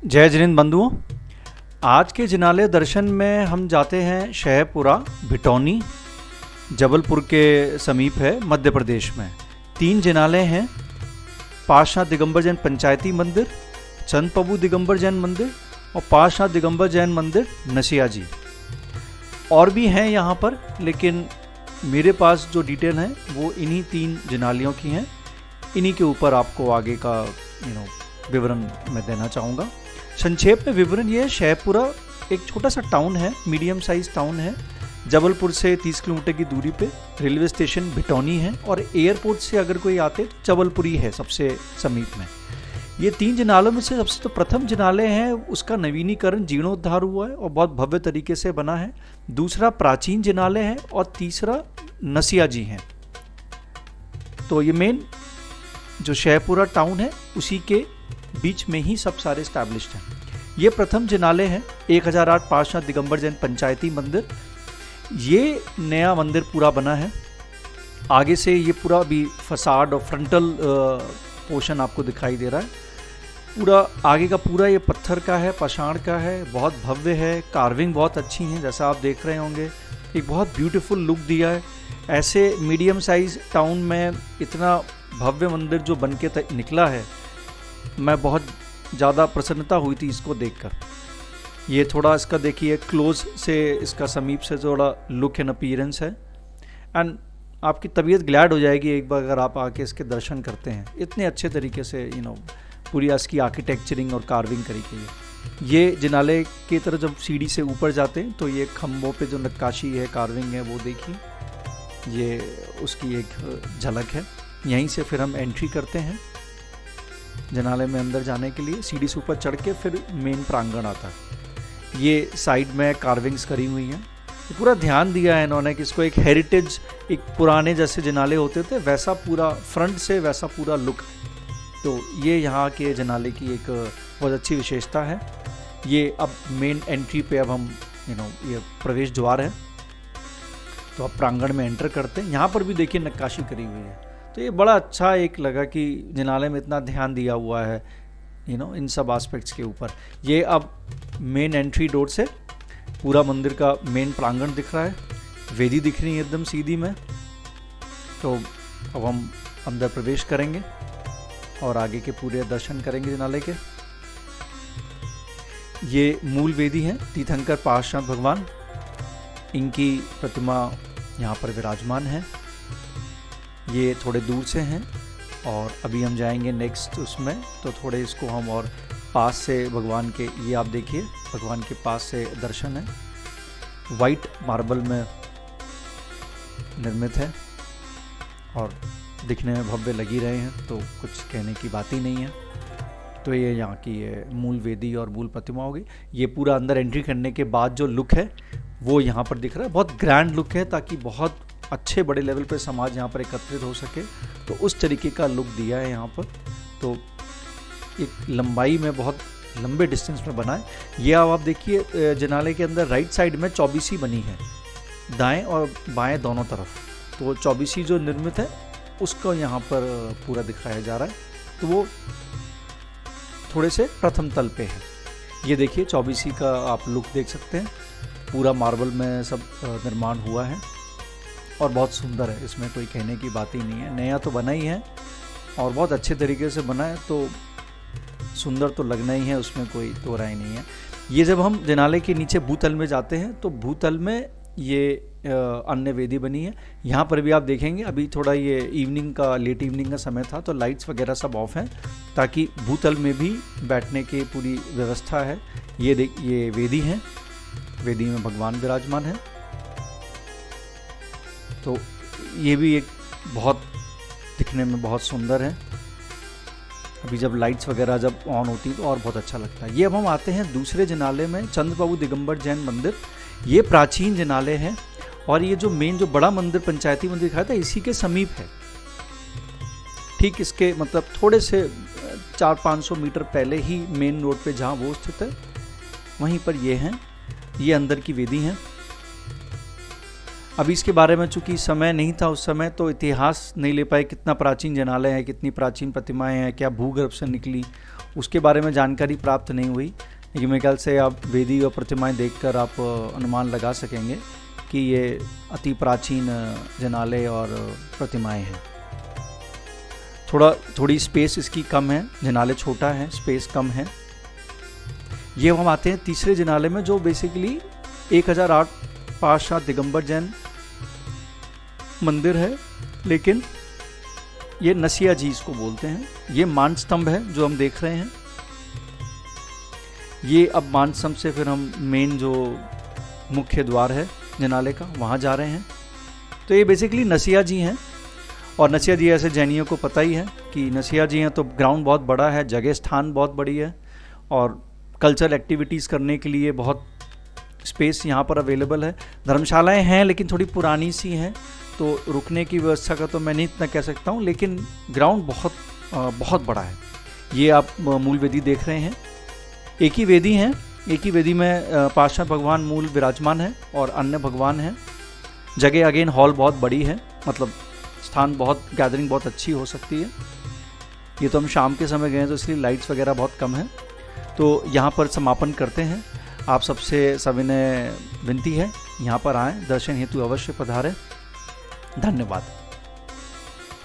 जय जिनेंद्र बंधुओं, आज के जिनालय दर्शन में हम जाते हैं शहपुरा भिटौनी, जबलपुर के समीप है, मध्य प्रदेश में। 3 जिनालय हैं: पार्श्वनाथ दिगंबर जैन पंचायती मंदिर, चंद प्रभु दिगंबर जैन मंदिर और पार्श्वनाथ दिगंबर जैन मंदिर नसिया जी। और भी हैं यहाँ पर, लेकिन मेरे पास जो डिटेल हैं वो इन्हीं 3 जिनालयों की हैं। इन्हीं के ऊपर आपको आगे का विवरण मैं देना चाहूँगा। संक्षेप में विवरण ये है, शहपुरा एक छोटा सा टाउन है, मीडियम साइज टाउन है। जबलपुर से 30 किलोमीटर की दूरी पे रेलवे स्टेशन भिटौनी है और एयरपोर्ट से अगर कोई आते तो जबलपुर ही है सबसे समीप में। ये 3 जिनालों में से सबसे तो प्रथम जिनालय है, उसका नवीनीकरण जीर्णोद्धार हुआ है और बहुत भव्य तरीके से बना है। दूसरा प्राचीन जिनालय है और तीसरा नसिया जी हैं। तो ये मेन जो शहपुरा टाउन है उसी के बीच में ही सब सारे स्टैब्लिश्ड हैं। ये प्रथम जिनालय है 1008 पार्श्वनाथ दिगंबर जैन पंचायती मंदिर। ये नया मंदिर पूरा बना है। आगे से ये पूरा अभी फसाड और फ्रंटल पोर्शन आपको दिखाई दे रहा है। पूरा आगे का पूरा ये पत्थर का है, पाषाण का है, बहुत भव्य है। कार्विंग बहुत अच्छी हैं, जैसा आप देख रहे होंगे। एक बहुत ब्यूटीफुल लुक दिया है। ऐसे मीडियम साइज टाउन में इतना भव्य मंदिर जो बन के निकला है, मैं बहुत ज़्यादा प्रसन्नता हुई थी इसको देखकर। ये थोड़ा इसका देखिए क्लोज से, इसका समीप से थोड़ा लुक एंड अपीयरेंस है। एंड आपकी तबीयत ग्लैड हो जाएगी एक बार अगर आप आके इसके दर्शन करते हैं। इतने अच्छे तरीके से पूरी इसकी आर्किटेक्चरिंग और कार्विंग करी गई है। ये जिनालय की तरफ जब सीढ़ी से ऊपर जाते हैं तो ये खम्भों पे जो नक्काशी है, कार्विंग है, वो देखिए, ये उसकी एक झलक है। यहीं से फिर हम एंट्री करते हैं जिनालय में अंदर जाने के लिए। सीढ़ी से ऊपर चढ़ के फिर मेन प्रांगण आता है। ये साइड में कार्विंग्स करी हुई हैं। पूरा ध्यान दिया है इन्होंने कि इसको एक हेरिटेज, एक पुराने जैसे जिनालय होते थे वैसा पूरा फ्रंट से वैसा पूरा लुक। तो ये यहाँ के जिनालय की एक बहुत अच्छी विशेषता है। ये अब मेन एंट्री पे अब हम ये प्रवेश द्वार है, तो अब प्रांगण में एंटर करते हैं। यहाँ पर भी देखिए नक्काशी करी हुई है। तो ये बड़ा अच्छा एक लगा कि जिनालय में इतना ध्यान दिया हुआ है इन सब एस्पेक्ट्स के ऊपर। ये अब मेन एंट्री डोर से पूरा मंदिर का मेन प्रांगण दिख रहा है। वेदी दिख रही है एकदम सीधी में। तो अब हम अंदर प्रवेश करेंगे और आगे के पूरे दर्शन करेंगे जिनालय के। ये मूल वेदी है, तीर्थंकर पार्श्वनाथ भगवान, इनकी प्रतिमा यहाँ पर विराजमान है। ये थोड़े दूर से हैं और अभी हम जाएंगे नेक्स्ट उसमें, तो थोड़े इसको हम और पास से भगवान के, ये आप देखिए भगवान के पास से दर्शन है। वाइट मार्बल में निर्मित है और दिखने में भव्य लगी रहे हैं, तो कुछ कहने की बात ही नहीं है। तो ये यहाँ की ये मूल वेदी और मूल प्रतिमा होगी। ये पूरा अंदर एंट्री करने के बाद जो लुक है वो यहाँ पर दिख रहा है। बहुत ग्रैंड लुक है, ताकि बहुत अच्छे बड़े लेवल पे समाज यहाँ पर एकत्रित हो सके, तो उस तरीके का लुक दिया है यहाँ पर। तो एक लंबाई में बहुत लंबे डिस्टेंस में बना है। ये अब आप देखिए जिनालय के अंदर राइट साइड में चौबीसी बनी है, दाएं और बाएं दोनों तरफ। तो चौबीसी जो निर्मित है उसको यहाँ पर पूरा दिखाया जा रहा है। तो वो थोड़े से प्रथम तल पे है। ये देखिए चौबीसी का आप लुक देख सकते हैं। पूरा मार्बल में सब निर्माण हुआ है और बहुत सुंदर है, इसमें कोई कहने की बात ही नहीं है। नया तो बना ही है और बहुत अच्छे तरीके से बना है, तो सुंदर तो लगना ही है, उसमें कोई दो राय नहीं है। ये जब हम जिनालय के नीचे भूतल में जाते हैं तो भूतल में ये अन्य वेदी बनी है। यहाँ पर भी आप देखेंगे अभी थोड़ा ये इवनिंग का, लेट इवनिंग का समय था, तो लाइट्स वगैरह सब ऑफ हैं, ताकि भूतल में भी बैठने की पूरी व्यवस्था है। ये वेदी है, वेदी में भगवान विराजमान है। तो ये भी एक बहुत दिखने में बहुत सुंदर है। अभी जब लाइट्स वगैरह जब ऑन होती तो और बहुत अच्छा लगता है। ये अब हम आते हैं दूसरे जिनालय में, चंद प्रभु दिगंबर जैन मंदिर। ये प्राचीन जिनालय है और ये जो मेन जो बड़ा मंदिर पंचायती मंदिर दिखाया था इसी के समीप है। ठीक इसके मतलब थोड़े से 400-500 मीटर पहले ही मेन रोड पे जहाँ वो स्थित है वहीं पर ये हैं। ये अंदर की वेदी हैं। अभी इसके बारे में चूंकि समय नहीं था उस समय, तो इतिहास नहीं ले पाए कितना प्राचीन जिनालय है, कितनी प्राचीन प्रतिमाएं हैं, क्या भूगर्भ से निकली उसके बारे में जानकारी प्राप्त नहीं हुई, लेकिन मेरे ख्याल से आप वेदी और प्रतिमाएं देखकर आप अनुमान लगा सकेंगे कि ये अति प्राचीन जनालय और प्रतिमाएं हैं। थोड़ी स्पेस इसकी कम है, जनालय छोटा है, स्पेस कम है। ये हम आते हैं तीसरे जनालय में, जो बेसिकली 1008 पातशाह दिगंबर जैन मंदिर है, लेकिन ये नसिया जी इसको बोलते हैं। ये मान स्तंभ है जो हम देख रहे हैं। ये अब मान स्तंभ से फिर हम मेन जो मुख्य द्वार है जनालय का, वहाँ जा रहे हैं। तो ये बेसिकली नसिया जी हैं, और नसिया जी ऐसे जैनियों को पता ही है कि नसिया जी हैं, तो ग्राउंड बहुत बड़ा है, जगह स्थान बहुत बड़ी है, और कल्चरल एक्टिविटीज़ करने के लिए बहुत स्पेस यहाँ पर अवेलेबल है। धर्मशालाएं हैं लेकिन थोड़ी पुरानी सी हैं, तो रुकने की व्यवस्था का तो मैं नहीं इतना कह सकता हूँ, लेकिन ग्राउंड बहुत बड़ा है। ये आप मूल वेदी देख रहे हैं, एक ही वेदी है, एक ही वेदी में पातशाह भगवान मूल विराजमान है और अन्य भगवान हैं। जगह अगेन हॉल बहुत बड़ी है, मतलब स्थान बहुत, गैदरिंग बहुत अच्छी हो सकती है। ये तो हम शाम के समय गए हैं तो इसलिए लाइट्स वगैरह बहुत कम है। तो यहाँ पर समापन करते हैं। आप सबसे सविनय विनती है, यहाँ पर आएँ, दर्शन हेतु अवश्य पधारें। धन्यवाद।